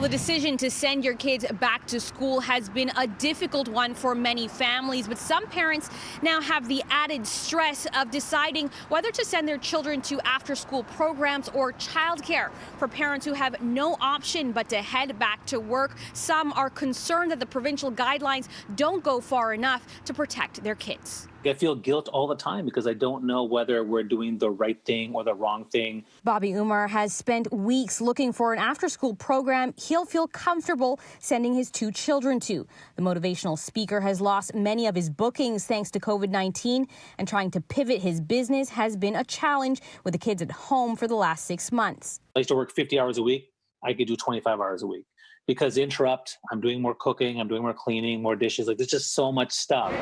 The decision to send your kids back to school has been a difficult one for many families, but some parents now have the added stress of deciding whether to send their children to after-school programs or childcare. For parents who have no option but to head back to work, some are concerned that the provincial guidelines don't go far enough to protect their kids. I feel guilt all the time because I don't know whether we're doing the right thing or the wrong thing. Bobby Umar has spent weeks looking for an after-school program he'll feel comfortable sending his 2 children to. The motivational speaker has lost many of his bookings thanks to COVID-19, and trying to pivot his business has been a challenge with the kids at home for the last 6 months. I used to work 50 hours a week. I could do 25 hours a week because interrupt, I'm doing more cooking, I'm doing more cleaning, more dishes. Like, there's just so much stuff.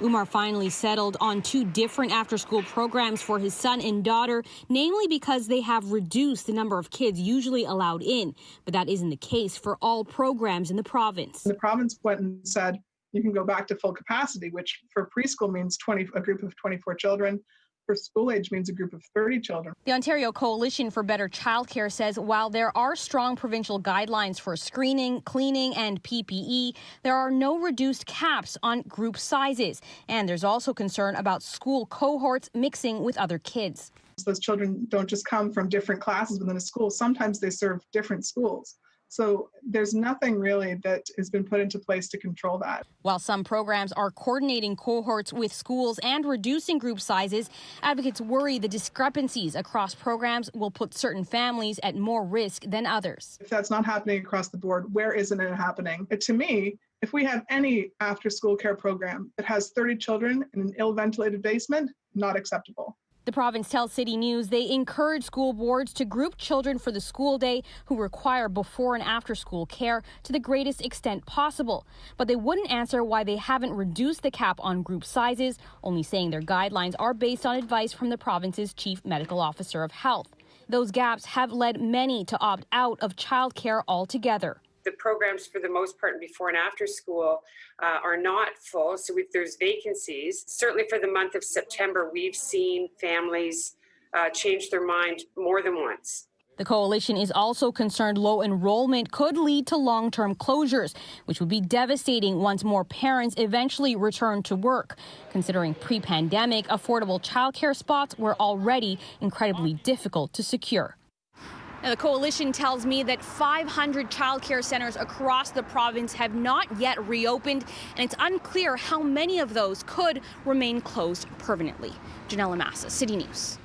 Umar finally settled on 2 different after-school programs for his son and daughter, namely because they have reduced the number of kids usually allowed in. But that isn't the case for all programs in the province. The province went and said you can go back to full capacity, which for preschool means a group of 24 children. For school age means a group of 30 children. The Ontario Coalition for Better Childcare says while there are strong provincial guidelines for screening, cleaning and PPE, there are no reduced caps on group sizes. And there's also concern about school cohorts mixing with other kids. Those children don't just come from different classes within a school. Sometimes they serve different schools. So there's nothing really that has been put into place to control that. While some programs are coordinating cohorts with schools and reducing group sizes, advocates worry the discrepancies across programs will put certain families at more risk than others. If that's not happening across the board, where isn't it happening? To me, if we have any after-school care program that has 30 children in an ill-ventilated basement, not acceptable. The province tells CityNews they encourage school boards to group children for the school day who require before and after school care to the greatest extent possible. But they wouldn't answer why they haven't reduced the cap on group sizes, only saying their guidelines are based on advice from the province's chief medical officer of health. Those gaps have led many to opt out of childcare altogether. The programs, for the most part, before and after school are not full, so there's vacancies. Certainly for the month of September, we've seen families change their mind more than once. The coalition is also concerned low enrollment could lead to long-term closures, which would be devastating once more parents eventually return to work. Considering pre-pandemic, affordable childcare spots were already incredibly difficult to secure. Now, the coalition tells me that 500 childcare centres across the province have not yet reopened, and it's unclear how many of those could remain closed permanently. Ginella Massa, City News.